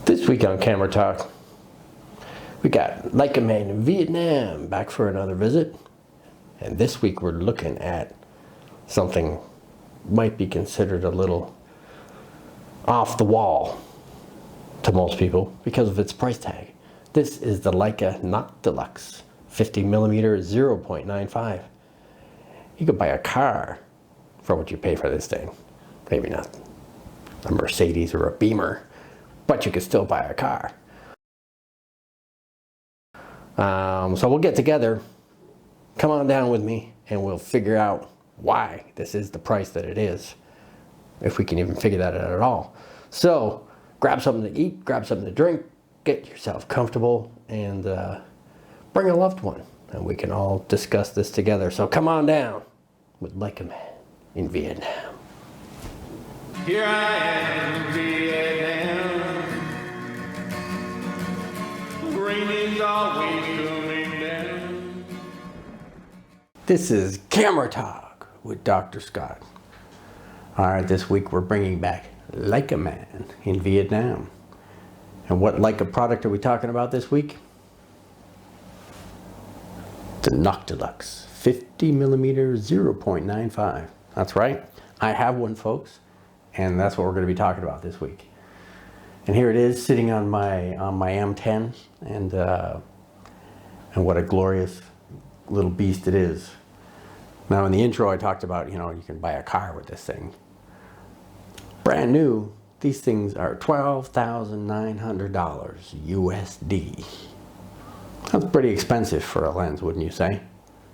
This week on Camera Talk, we got Leica Man in Vietnam back for another visit. And this week we're looking at something might be considered a little off the wall to most people because of its price tag. This is the Leica Noctilux 50mm 0.95. You could buy a car for what you pay for this thing. Maybe not a Mercedes or a Beamer, but you could still buy a car. So we'll get together, come on down with me, and we'll figure out why this is the price that it is, if we can even figure that out at all. So grab something to eat, grab something to drink, get yourself comfortable, and bring a loved one, and we can all discuss this together. So come on down with Leica Man in Vietnam. Here I am in Vietnam. Rain is always coming down. This is Camera Talk with Dr. Scott. Alright, this week we're bringing back Leica Man in Vietnam. And what Leica product are we talking about this week? The Noctilux 50mm 0.95. That's right, I have one, folks, and that's what we're going to be talking about this week. And here it is, sitting on my M10, and what a glorious little beast it is. Now, in the intro, I talked about, you can buy a car with this thing. Brand new, these things are $12,900 USD. That's pretty expensive for a lens, wouldn't you say?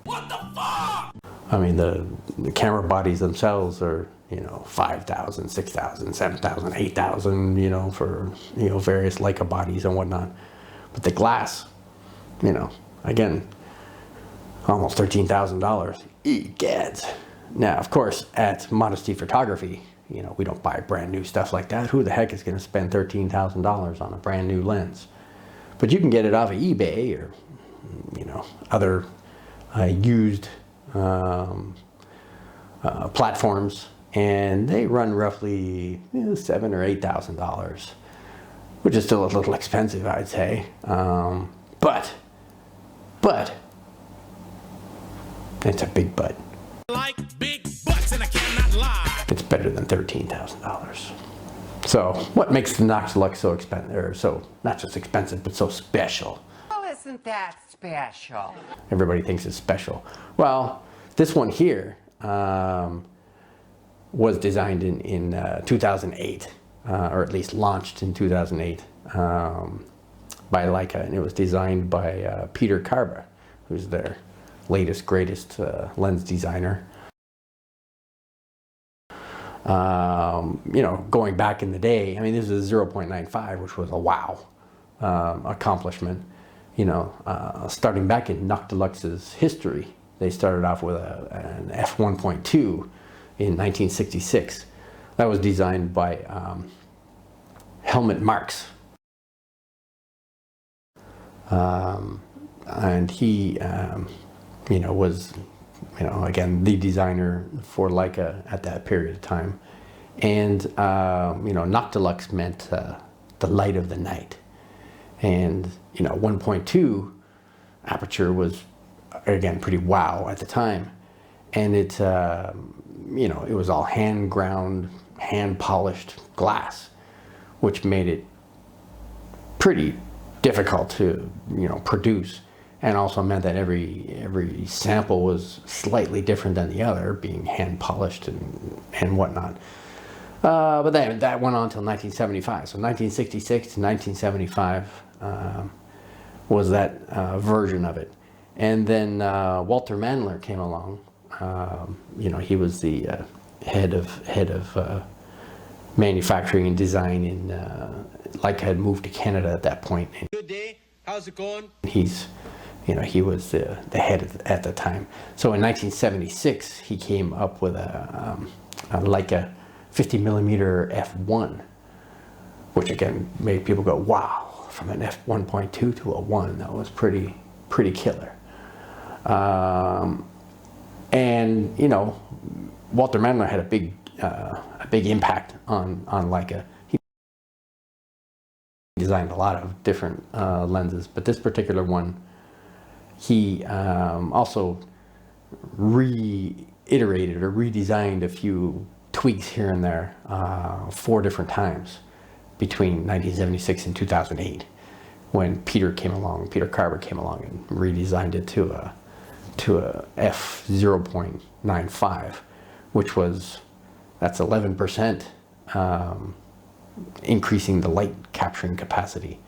What the fuck? I mean, the camera bodies themselves are, $5,000, $6,000, $7,000, $8,000, for, various Leica bodies and whatnot. But the glass, again, almost $13,000. Egads. Now, of course, at Modesty Photography, we don't buy brand new stuff like that. Who the heck is going to spend $13,000 on a brand new lens? But you can get it off of eBay or, other used platforms, and they run roughly $7,000 or $8,000, which is still a little expensive, I'd say. But it's a big butt. Like big butts, and I cannot lie. It's better than $13,000. So what makes the Noctilux so expensive, or so not just expensive, but so special? Well, isn't that special? Everybody thinks it's special. Well, this one here was designed in 2008, or at least launched in 2008 by Leica, and it was designed by Peter Carba, who's their latest, greatest lens designer. Going back in the day, I mean, this is a 0.95, which was a wow accomplishment. Starting back in Noctilux's history, they started off with an f1.2 in 1966. That was designed by Helmut Marx. And he, was, again, the designer for Leica at that period of time. And, Noctilux meant the light of the night. And, 1.2 aperture was, again, pretty wow at the time. And it, it was all hand ground, hand polished glass, which made it pretty difficult to, produce. And also meant that every sample was slightly different than the other, being hand polished and whatnot. But that went on until 1975. So 1966 to 1975 was that version of it. And then Walter Mandler came along. He was the head of manufacturing and design in Leica had moved to Canada at that point. Good day. How's it going? He was the head at the time. So in 1976, he came up with a Leica 50mm f1, which again made people go, wow, from an f1.2 to a 1. That was pretty killer. And Walter Mandler had a big impact on Leica. He designed a lot of different lenses, but this particular one, he also reiterated or redesigned a few tweaks here and there 4 different times between 1976 and 2008, when Peter Carver came along and redesigned it to a f 0.95, which that's 11% increasing the light capturing capacity,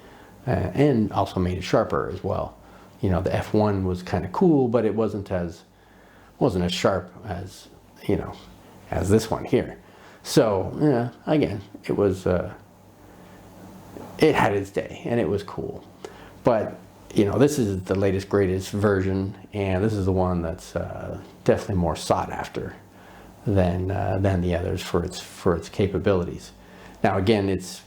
and also made it sharper as well. You know, the f1 was kind of cool, but it wasn't as sharp as, you know, as this one here. So yeah, again, it was it had its day and it was cool. But you know, this is the latest greatest version, and this is the one that's definitely more sought after than the others for its capabilities. Now again, it's,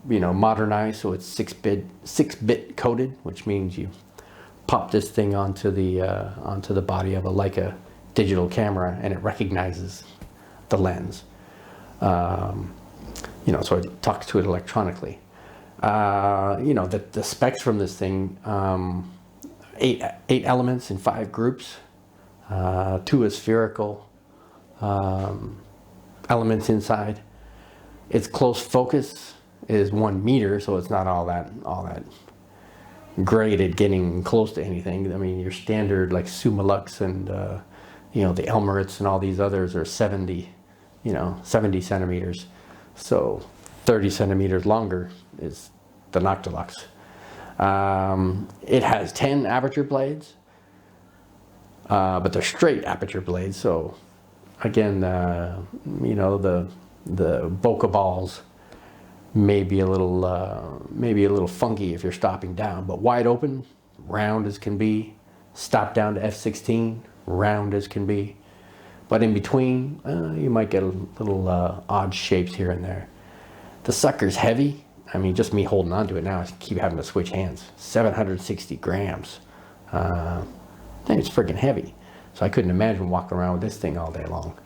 you know, modernized, so it's 6-bit coded, which means you pop this thing onto the body of a Leica digital camera and it recognizes the lens. You know, so it talks to it electronically. You know, the specs from this thing, 8 elements in 5 groups, 2 aspherical elements inside. Its close focus is 1 meter, so it's not all that great at getting close to anything. I mean, your standard like Summilux and you know, the Elmerits and all these others are 70 centimeters. So 30 centimeters longer is the Noctilux. It has 10 aperture blades, but they're straight aperture blades. So again, you know, the bokeh balls may be a little funky if you're stopping down, but wide open, round as can be. Stop down to f16, round as can be. But in between, you might get a little odd shapes here and there. The sucker's heavy. I mean, just me holding on to it now, I keep having to switch hands. 760 grams. I think it's freaking heavy. So I couldn't imagine walking around with this thing all day long.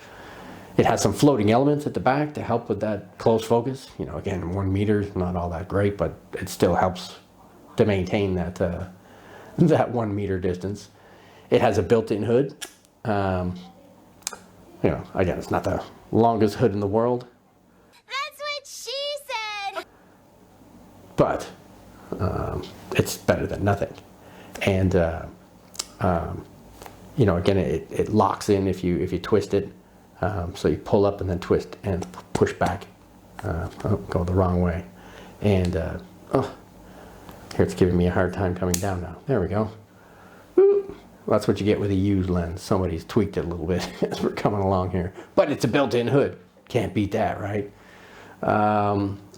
It has some floating elements at the back to help with that close focus. You know, again, 1 meter is not all that great, but it still helps to maintain that that 1 meter distance. It has a built-in hood. You know, again, it's not the longest hood in the world. That's what she said! But it's better than nothing. And you know, again, it locks in if you twist it. So you pull up and then twist and push back. Go the wrong way. And oh, here it's giving me a hard time coming down now. There we go. Woo. Well, that's what you get with a used lens. Somebody's tweaked it a little bit as we're coming along here. But it's a built-in hood. Can't beat that, right?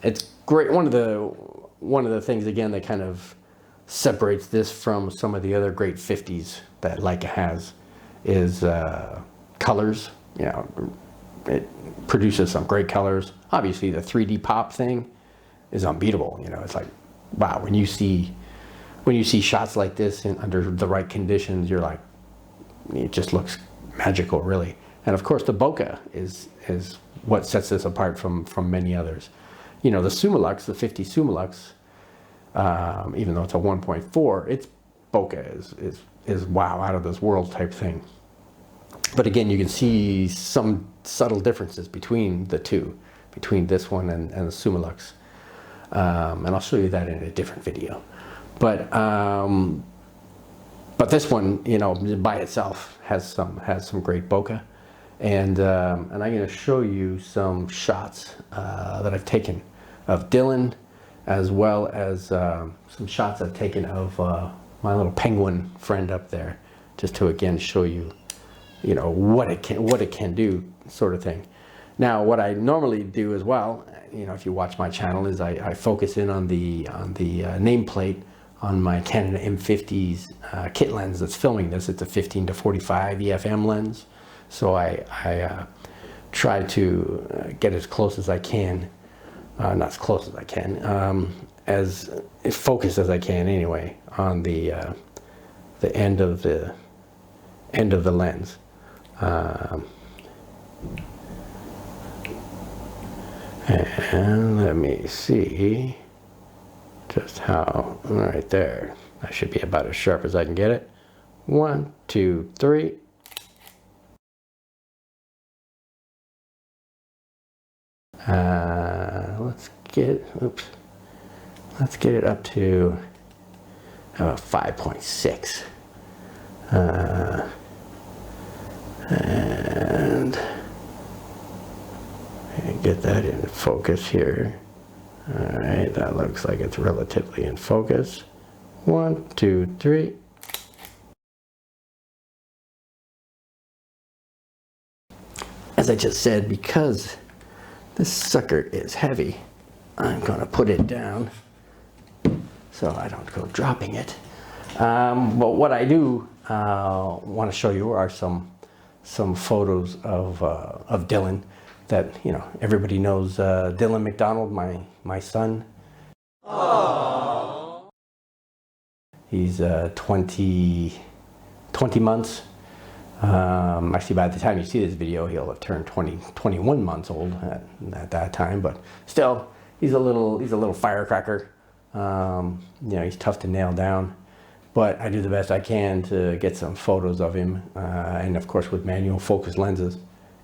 It's great. One of the things, again, that kind of separates this from some of the other great 50s that Leica has is colors. You know, it produces some great colors. Obviously, the 3D pop thing is unbeatable. You know, it's like, wow, when you see shots like this under the right conditions, you're like, it just looks magical, really. And of course, the bokeh is what sets this apart from many others. You know, the Summilux, the 50 Summilux, even though it's a 1.4, its bokeh is wow, out of this world type thing. But again, you can see some subtle differences between the two, between this one and the Summilux. And I'll show you that in a different video. But this one, you know, by itself has some great bokeh. And I'm going to show you some shots that I've taken of Dylan, as well as some shots I've taken of my little penguin friend up there, just to again show you, you know, what it can do, sort of thing. Now, what I normally do as well, you know, if you watch my channel, is I focus in on the nameplate on my Canon M50's kit lens that's filming this. It's a 15 to 45 EFM lens, so I try to get as close as I can, not as close as I can, as focused as I can anyway, on the end of the lens. And let me see. just how, right there. That should be about as sharp as I can get it. 1, 2, 3. Let's get it up to 5.6. And get that in focus here. All right, that looks like it's relatively in focus. 1, 2, 3. As I just said, because this sucker is heavy, I'm going to put it down so I don't go dropping it. But what I do want to show you are some photos of Dylan that, you know, everybody knows. Dylan McDonald, my son. Aww. He's 20 months. Actually, by the time you see this video, he'll have turned 21 months old at that time. But still, he's a little firecracker. You know, he's tough to nail down. But I do the best I can to get some photos of him, and of course with manual focus lenses,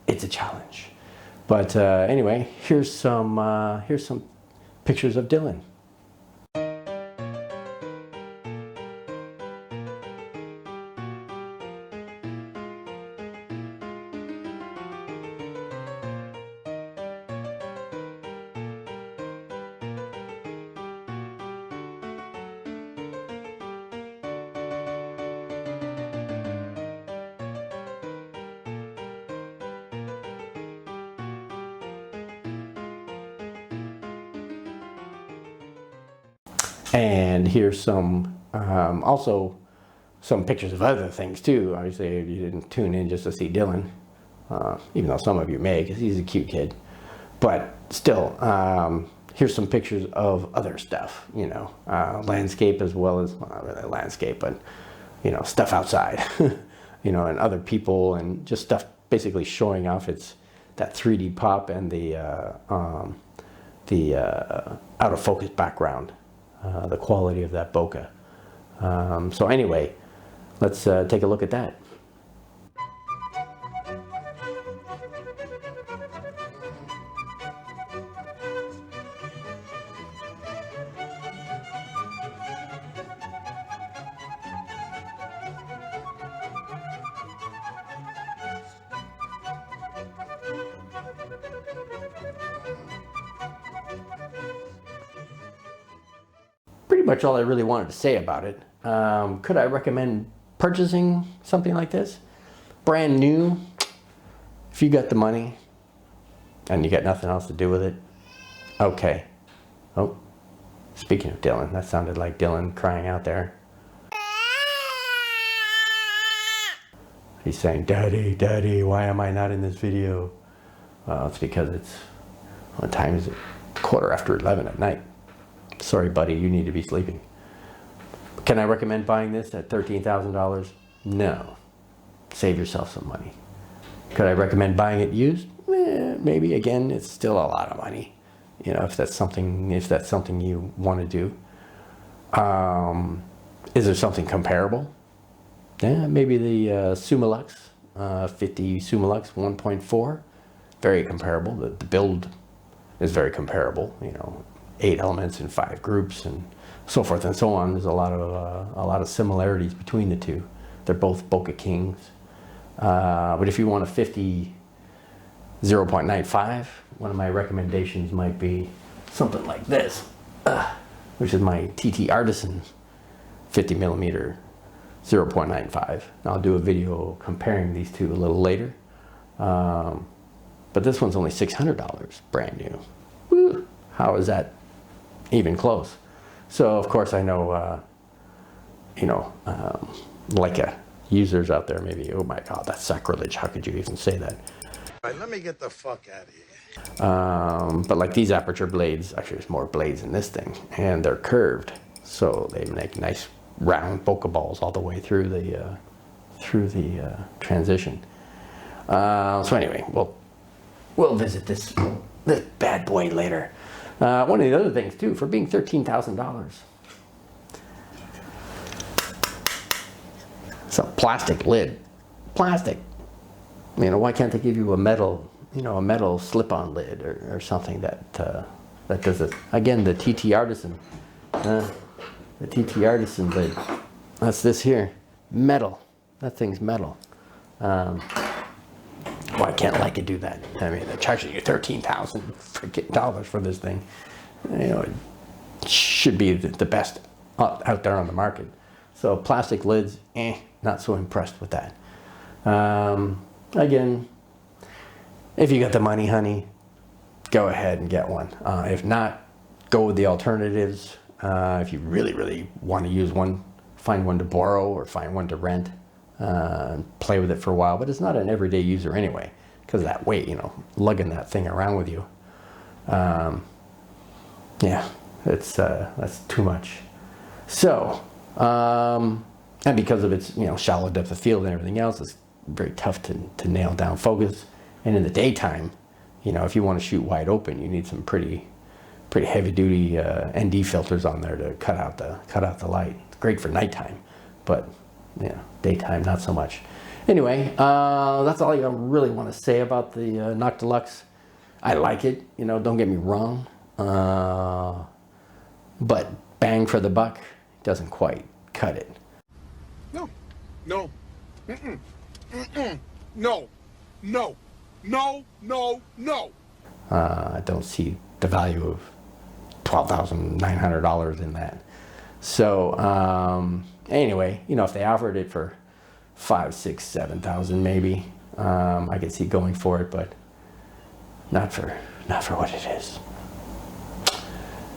it's a challenge. But anyway, here's some pictures of Dylan. And here's some, also some pictures of other things too. Obviously, you didn't tune in just to see Dylan, even though some of you may, because he's a cute kid. But still, here's some pictures of other stuff, you know, landscape as well as, well, not really landscape, but, you know, stuff outside, you know, and other people, and just stuff basically showing off that 3D pop and the out of focus background. The quality of that bokeh. So anyway, let's take a look at that. Pretty much all I really wanted to say about it. Could I recommend purchasing something like this? Brand new, if you got the money and you got nothing else to do with it, okay. Oh, speaking of Dylan, that sounded like Dylan crying out there. He's saying, "Daddy, Daddy, why am I not in this video?" Well, it's because what time is it? 11:15 at night. Sorry, buddy, you need to be sleeping. Can I recommend buying this at $13,000? No. Save yourself some money. Could I recommend buying it used? Maybe. Again, it's still a lot of money. You know, if that's something you want to do. Is there something comparable? Yeah, maybe the Summilux 50 Summilux 1.4. Very comparable. The build is very comparable. You know, 8 elements in 5 groups and so forth and so on. There's a lot of similarities between the two. They're both bokeh kings. But if you want a 50 0.95, one of my recommendations might be something like this, which is my TT Artisan 50mm 0.95. I'll do a video comparing these two a little later. But this one's only $600, brand new. Woo! How is that even close? So of course I know, Leica users out there maybe, oh my God, that's sacrilege. How could you even say that? All right, let me get the fuck out of here. But like these aperture blades, actually there's more blades in this thing, and they're curved, so they make nice round bokeh balls all the way through the transition. So anyway, we'll visit this bad boy later. One of the other things too, for being $13,000, it's a plastic lid. Plastic. You know, why can't they give you a metal, you know, a metal slip-on lid or something that that does it? Again, the TT Artisan. The TT Artisan lid. That's this here. Metal. That thing's metal. Why can't Leica do that? I mean, they're charging you $13,000 freaking dollars for this thing. You know, it should be the best out there on the market. So plastic lids, not so impressed with that. Again, if you got the money, honey, go ahead and get one. If not, go with the alternatives. If you really, really want to use one, find one to borrow or find one to rent. Play with it for a while, but it's not an everyday user anyway, because of that weight, you know, lugging that thing around with you. Yeah, that's too much. So, and because of its, you know, shallow depth of field and everything else, it's very tough to nail down focus. And in the daytime, you know, if you want to shoot wide open, you need some pretty heavy duty ND filters on there to cut out the light. It's great for nighttime, but yeah, daytime not so much. Anyway, that's all I really want to say about the Noctilux. I like it, you know, don't get me wrong, but bang for the buck doesn't quite cut it. No. No. Mm-mm. Mm-mm. No. No. No. No. No. I don't see the value of $12,900 in that. So, anyway, you know, if they offered it for $5,000, $6,000, $7,000 maybe, I could see going for it, but not for what it is.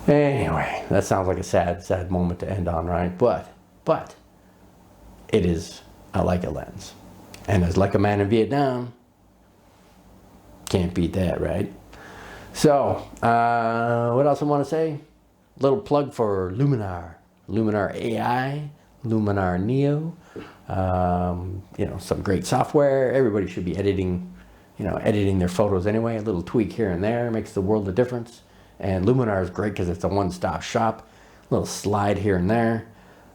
Anyway, that sounds like a sad moment to end on, right? But it is a Leica lens, and as Leica Man in Vietnam, can't beat that, right? So, what else I want to say? Little plug for Luminar, Luminar AI. Luminar Neo, you know, some great software. Everybody should be editing their photos anyway. A little tweak here and there makes the world of difference. And Luminar is great because it's a one-stop shop. A little slide here and there.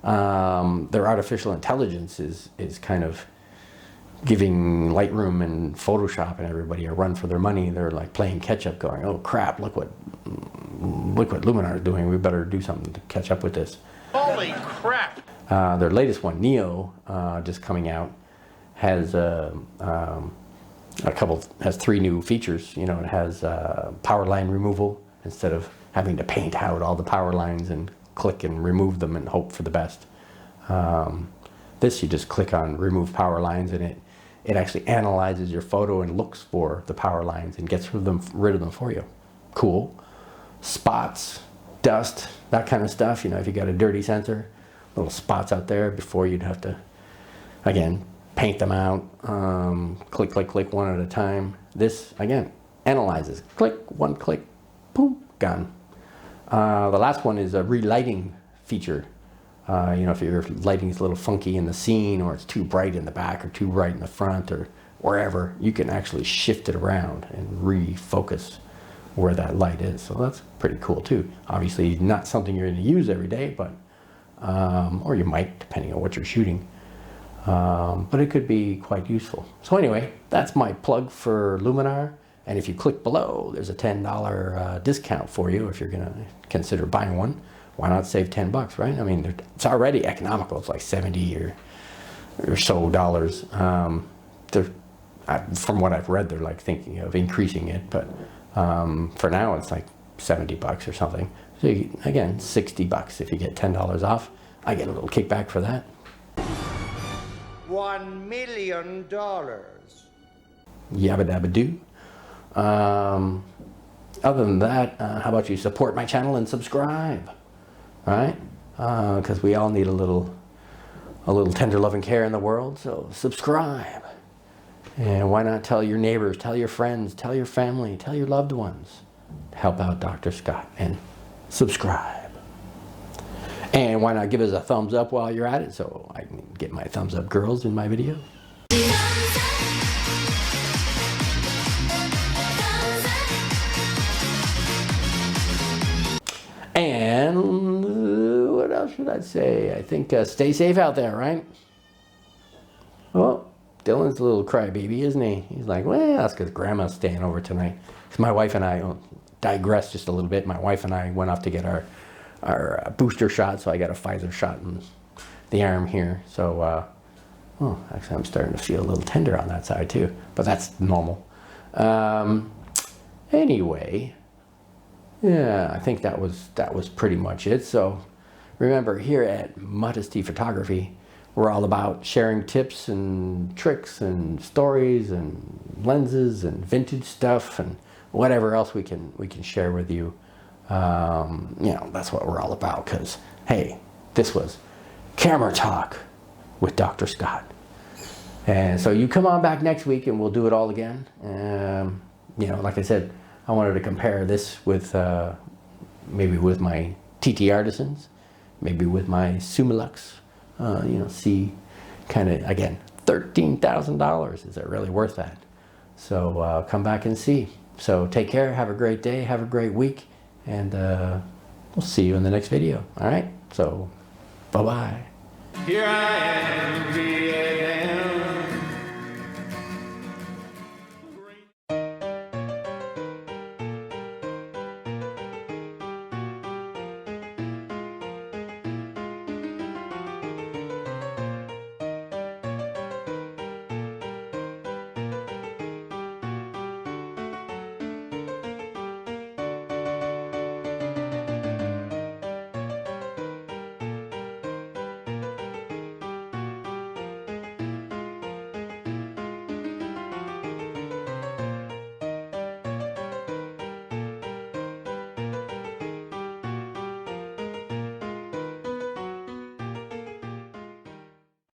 Their artificial intelligence is kind of giving Lightroom and Photoshop and everybody a run for their money. They're like playing catch up, going, "Oh crap! Look what Luminar is doing. We better do something to catch up with this." Holy crap! Their latest one, Neo, just coming out, has has 3 new features. You know, it has Powerline Removal instead of having to paint out all the power lines and click and remove them and hope for the best. This, you just click on Remove Power Lines, and it actually analyzes your photo and looks for the power lines and gets rid of them for you. Cool. Spots, dust, that kind of stuff. You know, if you got a dirty sensor, little spots out there before you'd have to, again, paint them out, click, click, click one at a time. This, again, analyzes. Click, one click, boom, gone. The last one is a relighting feature. You know, if your lighting is a little funky in the scene, or it's too bright in the back or too bright in the front or wherever, you can actually shift it around and refocus where that light is. So that's pretty cool too. Obviously not something you're going to use every day, but or you might, depending on what you're shooting. But it could be quite useful. So anyway, that's my plug for Luminar. And if you click below, there's a $10 discount for you if you're going to consider buying one. Why not save 10 bucks, right? I mean, it's already economical. It's like 70 or so dollars. From what I've read, they're like thinking of increasing it, but for now it's like 70 bucks or something. So you, again, 60 bucks if you get $10 off. I get a little kickback for that. $1 million. Yabba dabba doo. Other than that, how about you support my channel and subscribe, right? Because we all need a little tender love and care in the world, so subscribe. And why not tell your neighbors, tell your friends, tell your family, tell your loved ones. Help out Dr. Scott and subscribe. And why not give us a thumbs up while you're at it, so I can get my thumbs up girls in my video. should I say? I think stay safe out there, right? Oh, Dylan's a little crybaby, isn't he? He's like, well, that's because Grandma's staying over tonight. So my wife and I digress just a little bit. My wife and I went off to get our booster shot, so I got a Pfizer shot in the arm here. So, oh, actually, I'm starting to feel a little tender on that side too, but that's normal. Anyway, yeah, I think that was pretty much it. So remember, here at Modesty Photography, we're all about sharing tips and tricks and stories and lenses and vintage stuff and whatever else we can share with you. You know, that's what we're all about, because hey, this was Camera Talk with Dr. Scott. And so you come on back next week and we'll do it all again. You know, like I said, I wanted to compare this with maybe with my TT Artisans, maybe with my Summilux. You know, see kind of, again, $13,000. Is it really worth that? So come back and see. So take care, have a great day, have a great week, and we'll see you in the next video. All right? So bye-bye. Here I am, Vietnam.